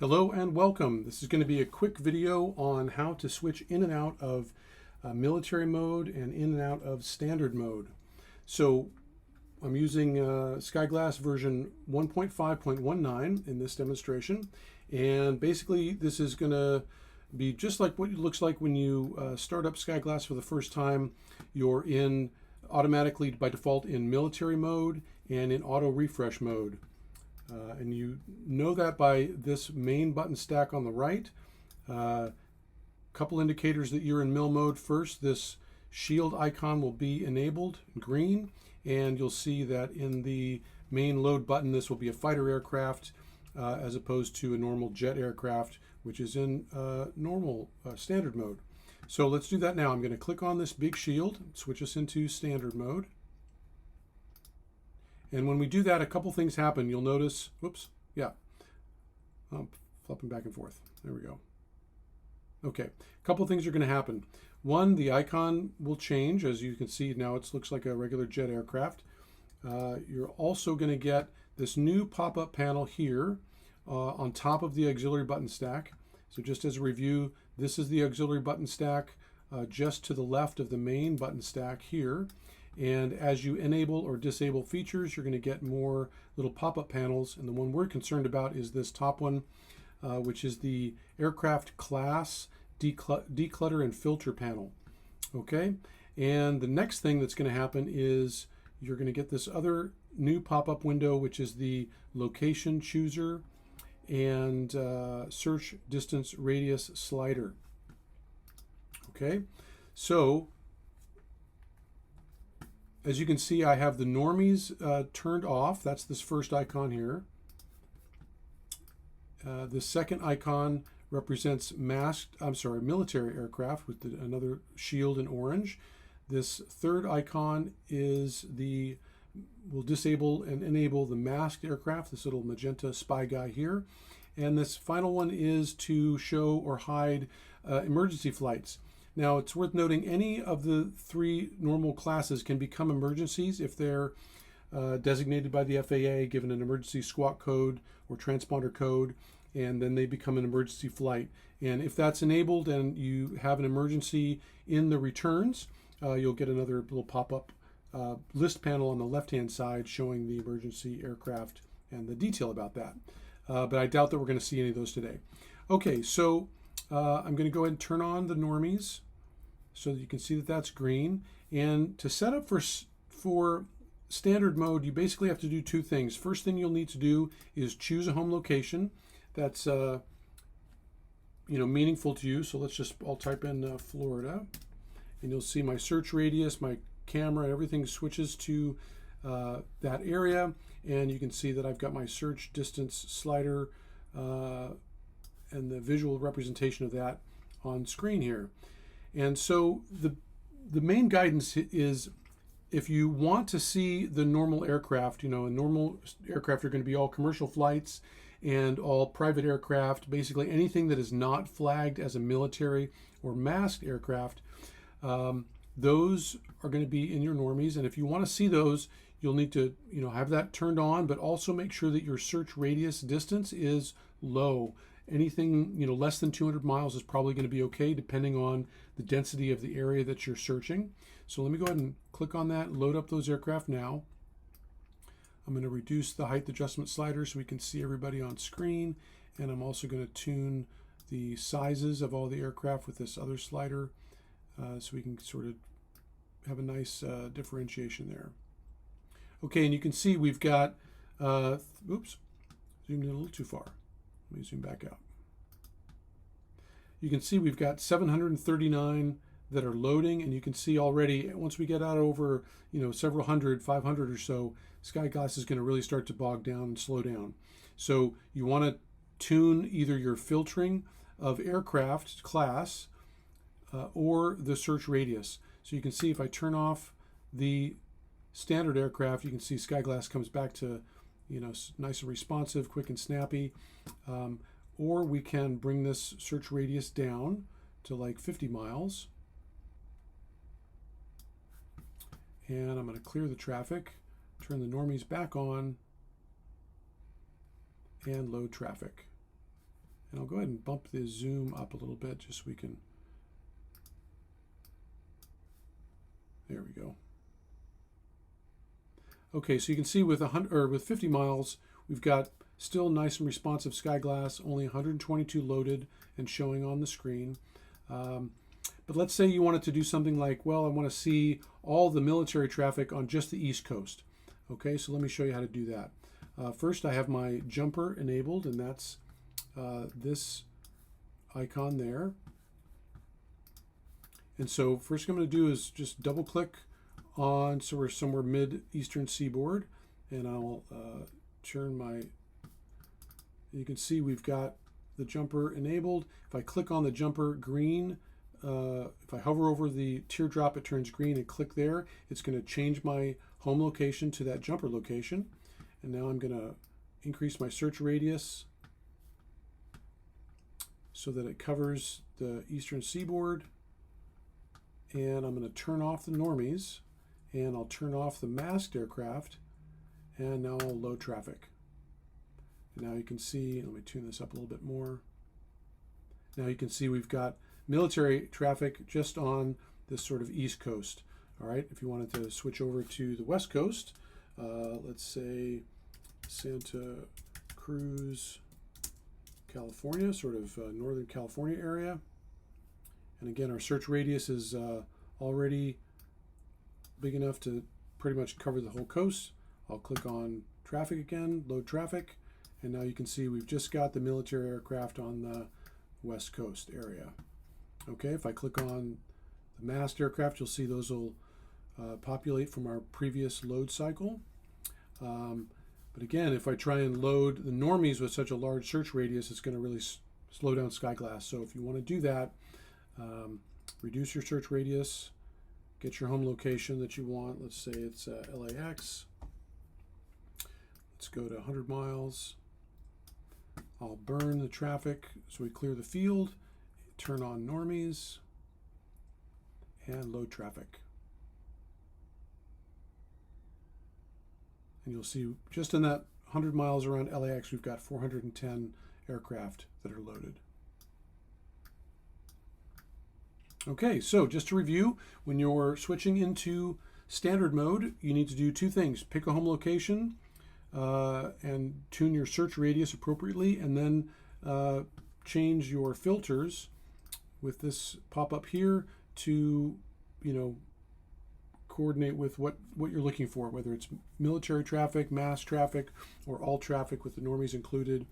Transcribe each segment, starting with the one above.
Hello and welcome. This is going to be a quick video on how to switch in and out of military mode and in and out of standard mode. So I'm using SkyGlass version 1.5.19 in this demonstration, and basically this is going to be just like what it looks like when you start up SkyGlass for the first time. You're in automatically by default in military mode and in auto refresh mode. And you know that by this main button stack on the right. Couple indicators that you're in mil mode. First, this shield icon will be enabled green, and you'll see that in the main load button this will be a fighter aircraft as opposed to a normal jet aircraft, which is in normal standard mode. So let's do that now. I'm going to click on this big shield, switch us into standard mode. And when we do that, a couple things happen. You'll notice, whoops, yeah, I'm flipping back and forth. There we go. Okay, a couple things are going to happen. One, the icon will change. As you can see now, it looks like a regular jet aircraft. You're also going to get this new pop-up panel here on top of the auxiliary button stack. So just as a review, this is the auxiliary button stack just to the left of the main button stack here. And as you enable or disable features, you're going to get more little pop-up panels. And the one we're concerned about is this top one, which is the aircraft class declutter and filter panel. Okay, and the next thing that's going to happen is you're going to get this other new pop-up window, which is the location chooser and search distance radius slider. Okay, so as you can see, I have the normies turned off. That's this first icon here. The second icon represents military aircraft with another shield in orange. This third icon is will disable and enable the masked aircraft, this little magenta spy guy here. And this final one is to show or hide emergency flights. Now, it's worth noting any of the three normal classes can become emergencies if they're designated by the FAA, given an emergency squawk code or transponder code, and then they become an emergency flight. And if that's enabled and you have an emergency in the returns, you'll get another little pop-up list panel on the left-hand side showing the emergency aircraft and the detail about that. But I doubt that we're going to see any of those today. Okay, so I'm going to go ahead and turn on the normies so that you can see that that's green. And to set up for standard mode, you basically have to do two things. First thing you'll need to do is choose a home location that's meaningful to you. So I'll type in Florida, and you'll see my search radius, my camera, everything switches to that area. And you can see that I've got my search distance slider and the visual representation of that on screen here. And so the main guidance is, if you want to see the normal aircraft, a normal aircraft are going to be all commercial flights and all private aircraft, basically anything that is not flagged as a military or masked aircraft, those are going to be in your normies. And if you want to see those, you'll need to have that turned on, but also make sure that your search radius distance is low. Anything less than 200 miles is probably going to be okay, depending on the density of the area that you're searching. So let me go ahead and click on that, load up those aircraft now. I'm going to reduce the height adjustment slider so we can see everybody on screen, and I'm also going to tune the sizes of all the aircraft with this other slider so we can sort of have a nice differentiation there. Okay, and you can see we've got, oops, zoomed in a little too far. Let me zoom back out. You can see we've got 739 that are loading, and you can see already once we get out over several hundred, 500 or so, SkyGlass is going to really start to bog down and slow down. So you want to tune either your filtering of aircraft class or the search radius. So you can see if I turn off the standard aircraft, you can see SkyGlass comes back to nice and responsive, quick and snappy. Or we can bring this search radius down to like 50 miles. And I'm going to clear the traffic, turn the normies back on, and load traffic. And I'll go ahead and bump the zoom up a little bit just so we can, there we go. Okay, so you can see with 100 or with 50 miles, we've got still nice and responsive SkyGlass, only 122 loaded and showing on the screen. But let's say you wanted to do something like, well, I want to see all the military traffic on just the East Coast. Okay, so let me show you how to do that. First, I have my jumper enabled, and that's this icon there. And so first thing I'm going to do is just double click on, so we're somewhere mid-eastern seaboard, and I'll turn my, you can see we've got the jumper enabled. If I click on the jumper green, if I hover over the teardrop, it turns green, and click there, it's going to change my home location to that jumper location. And now I'm going to increase my search radius so that it covers the eastern seaboard. And I'm going to turn off the normies, and I'll turn off the masked aircraft, and now I'll load traffic. And now you can see, let me tune this up a little bit more. Now you can see we've got military traffic just on this sort of East Coast. All right, if you wanted to switch over to the West Coast, let's say Santa Cruz, California, sort of Northern California area. And again, our search radius is already big enough to pretty much cover the whole coast. I'll click on traffic again, load traffic, and now you can see we've just got the military aircraft on the West Coast area. Okay, if I click on the masked aircraft, you'll see those will populate from our previous load cycle. But again, if I try and load the normies with such a large search radius, it's going to really slow down SkyGlass. So if you want to do that, reduce your search radius, get your home location that you want. Let's say it's LAX. Let's go to 100 miles. I'll burn the traffic so we clear the field, turn on normies, and load traffic. And you'll see just in that 100 miles around LAX, we've got 410 aircraft that are loaded. Okay, so just to review, when you're switching into standard mode, you need to do two things. Pick a home location and tune your search radius appropriately, and then change your filters with this pop-up here to, coordinate with what you're looking for, whether it's military traffic, mass traffic, or all traffic with the normies included.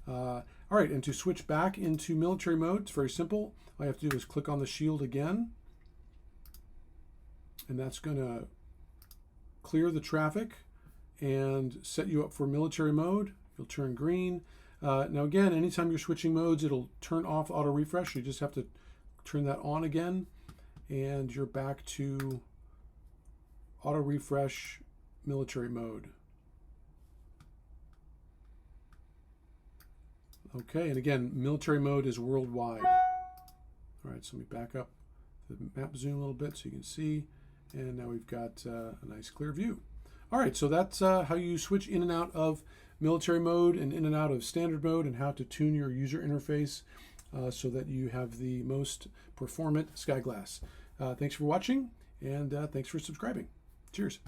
All right, and to switch back into military mode, it's very simple. All you have to do is click on the shield again, and that's going to clear the traffic and set you up for military mode. You'll turn green. Now again, anytime you're switching modes, it'll turn off auto refresh. You just have to turn that on again, and you're back to auto refresh military mode. Okay, and again, military mode is worldwide. All right, so let me back up the map zoom a little bit so you can see, and now we've got a nice clear view. All right, so that's how you switch in and out of military mode and in and out of standard mode, and how to tune your user interface so that you have the most performant SkyGlass. Thanks for watching, and thanks for subscribing. Cheers.